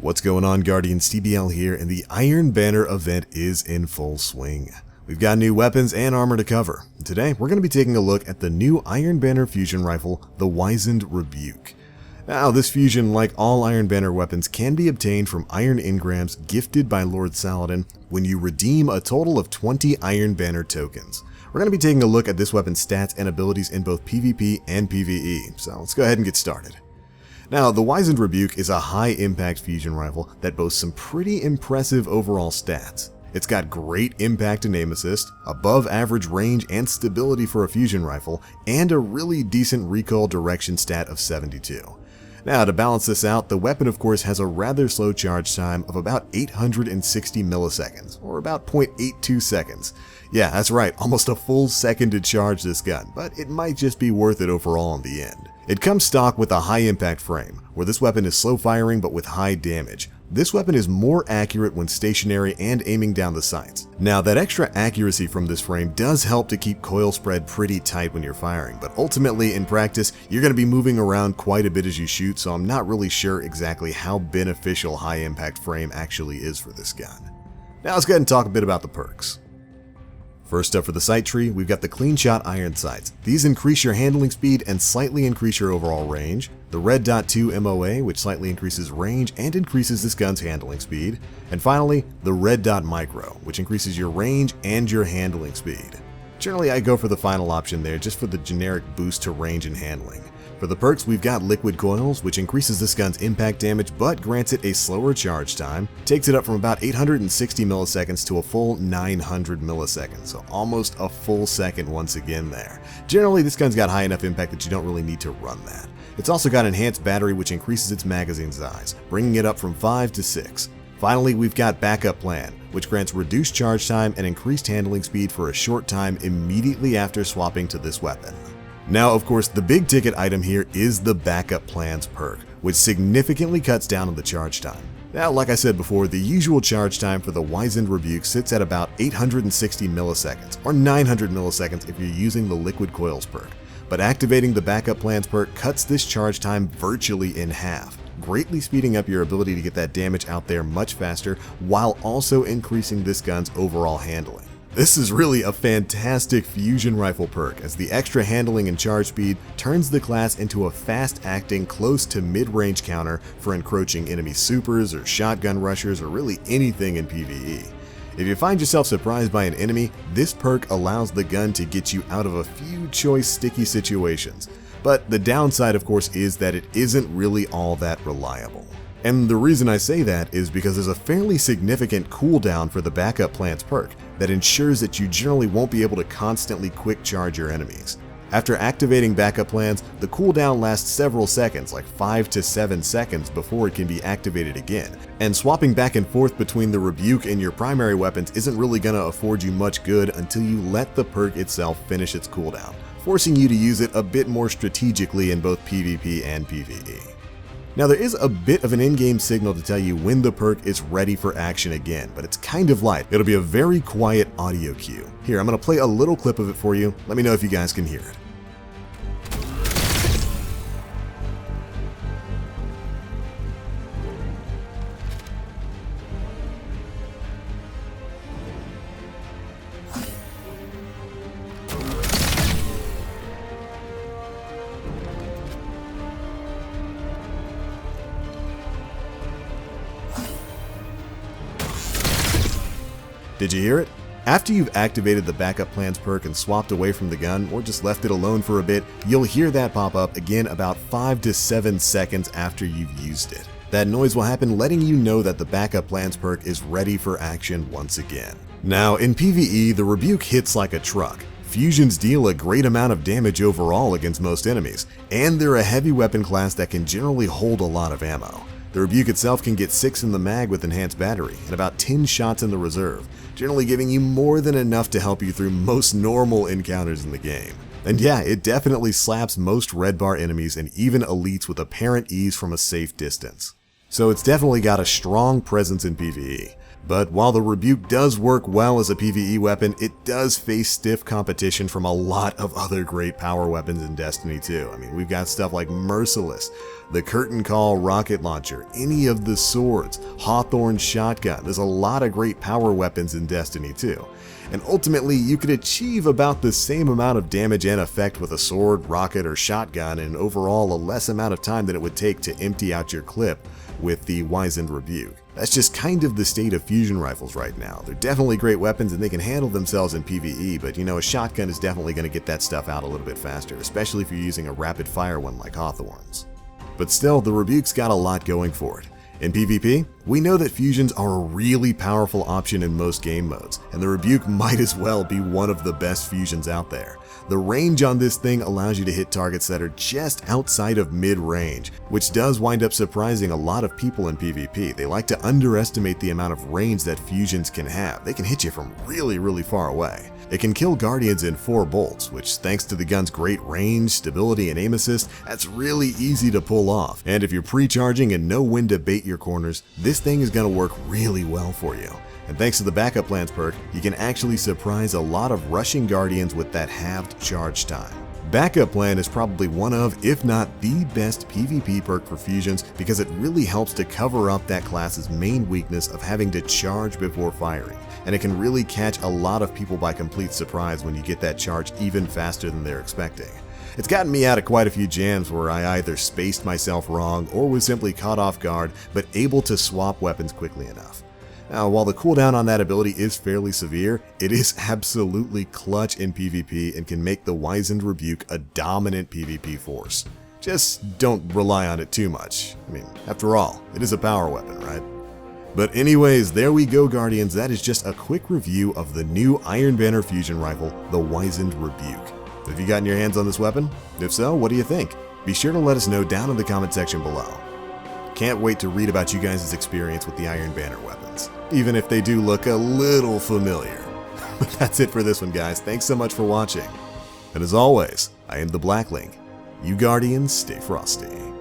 What's going on, Guardians? TBL here, and the Iron Banner event is in full swing. We've got new weapons and armor to cover. Today, we're going to be taking a look at the new Iron Banner fusion rifle, the WIZENED REBUKE. Now, this fusion, like all Iron Banner weapons, can be obtained from iron engrams gifted by Lord Saladin when you redeem a total of 20 Iron Banner tokens. We're going to be taking a look at this weapon's stats and abilities in both PvP and PvE, so let's go ahead and get started. Now, the WIZENED REBUKE is a high-impact fusion rifle that boasts some pretty impressive overall stats. It's got great impact and aim assist, above average range and stability for a fusion rifle, and a really decent recoil direction stat of 72. Now, to balance this out, the weapon of course has a rather slow charge time of about 860 milliseconds, or about 0.82 seconds. Yeah, that's right, almost a full second to charge this gun, but it might just be worth it overall in the end. It comes stock with a high impact frame, where this weapon is slow firing but with high damage. This weapon is more accurate when stationary and aiming down the sights. Now, that extra accuracy from this frame does help to keep coil spread pretty tight when you're firing, but ultimately in practice, you're going to be moving around quite a bit as you shoot, so I'm not really sure exactly how beneficial high impact frame actually is for this gun. Now let's go ahead and talk a bit about the perks. First up for the sight tree, we've got the Clean Shot Iron Sights. These increase your handling speed and slightly increase your overall range. The Red Dot 2 MOA, which slightly increases range and increases this gun's handling speed. And finally, the Red Dot Micro, which increases your range and your handling speed. Generally, I go for the final option there just for the generic boost to range and handling. For the perks, we've got Liquid Coils, which increases this gun's impact damage but grants it a slower charge time, takes it up from about 860 milliseconds to a full 900 milliseconds, so almost a full second once again there. Generally, this gun's got high enough impact that you don't really need to run that. It's also got Enhanced Battery, which increases its magazine size, bringing it up from 5 to 6. Finally, we've got Backup Plan, which grants reduced charge time and increased handling speed for a short time immediately after swapping to this weapon. Now, of course, the big ticket item here is the Backup Plans perk, which significantly cuts down on the charge time. Now, like I said before, the usual charge time for the WIZENED REBUKE sits at about 860 milliseconds, or 900 milliseconds if you're using the Liquid Coils perk. But activating the Backup Plans perk cuts this charge time virtually in half, greatly speeding up your ability to get that damage out there much faster, while also increasing this gun's overall handling. This is really a fantastic fusion rifle perk, as the extra handling and charge speed turns the class into a fast-acting, close to mid-range counter for encroaching enemy supers or shotgun rushers or really anything in PvE. If you find yourself surprised by an enemy, this perk allows the gun to get you out of a few choice sticky situations. But the downside, of course, is that it isn't really all that reliable. And the reason I say that is because there's a fairly significant cooldown for the Backup Plans perk that ensures that you generally won't be able to constantly quick charge your enemies. After activating Backup Plans, the cooldown lasts several seconds, like 5 to 7 seconds before it can be activated again. And swapping back and forth between the Rebuke and your primary weapons isn't really going to afford you much good until you let the perk itself finish its cooldown, forcing you to use it a bit more strategically in both PvP and PvE. Now, there is a bit of an in-game signal to tell you when the perk is ready for action again, but it's kind of light. It'll be a very quiet audio cue. Here, I'm going to play a little clip of it for you. Let me know if you guys can hear it. Did you hear it? After you've activated the Backup Plans perk and swapped away from the gun, or just left it alone for a bit, you'll hear that pop up again about 5 to 7 seconds after you've used it. That noise will happen letting you know that the Backup Plans perk is ready for action once again. Now, in PvE, the Rebuke hits like a truck. Fusions deal a great amount of damage overall against most enemies, and they're a heavy weapon class that can generally hold a lot of ammo. The Rebuke itself can get 6 in the mag with Enhanced Battery, and about 10 shots in the reserve, generally giving you more than enough to help you through most normal encounters in the game. And yeah, it definitely slaps most red bar enemies and even elites with apparent ease from a safe distance. so it's definitely got a strong presence in PvE. But while the Rebuke does work well as a PvE weapon, it does face stiff competition from a lot of other great power weapons in Destiny 2. I mean, we've got stuff like Merciless, the Curtain Call rocket launcher, any of the swords, Hawthorne's shotgun. There's a lot of great power weapons in Destiny 2. And ultimately, you could achieve about the same amount of damage and effect with a sword, rocket, or shotgun in overall a less amount of time than it would take to empty out your clip with the WIZENED Rebuke. That's just kind of the state of fusion rifles right now. They're definitely great weapons and they can handle themselves in PvE, but a shotgun is definitely going to get that stuff out a little bit faster, especially if you're using a rapid fire one like Hawthorne's. But still, the Rebuke's got a lot going for it. In PvP, we know that fusions are a really powerful option in most game modes, and the Rebuke might as well be one of the best fusions out there. The range on this thing allows you to hit targets that are just outside of mid-range, which does wind up surprising a lot of people in PvP. They like to underestimate the amount of range that fusions can have. They can hit you from really, really far away. It can kill Guardians in 4 bolts, which thanks to the gun's great range, stability, and aim assist, that's really easy to pull off. And if you're pre-charging and know when to bait your corners, this thing is going to work really well for you. And thanks to the backup plans perk, you can actually surprise a lot of rushing Guardians with that halved charge time. Backup Plan is probably one of, if not the best PvP perk for fusions because it really helps to cover up that class's main weakness of having to charge before firing, and it can really catch a lot of people by complete surprise when you get that charge even faster than they're expecting. It's gotten me out of quite a few jams where I either spaced myself wrong or was simply caught off guard but able to swap weapons quickly enough. Now, while the cooldown on that ability is fairly severe, it is absolutely clutch in PvP and can make the WIZENED Rebuke a dominant PvP force. Just don't rely on it too much. I mean, after all, it is a power weapon, right? But anyways, there we go, Guardians. That is just a quick review of the new Iron Banner fusion rifle, the WIZENED Rebuke. Have you gotten your hands on this weapon? If so, what do you think? Be sure to let us know down in the comment section below. Can't wait to read about you guys' experience with the Iron Banner weapons, even if they do look a little familiar. But that's it for this one, guys. Thanks so much for watching. And as always, I am the Blacklink. You Guardians, stay frosty.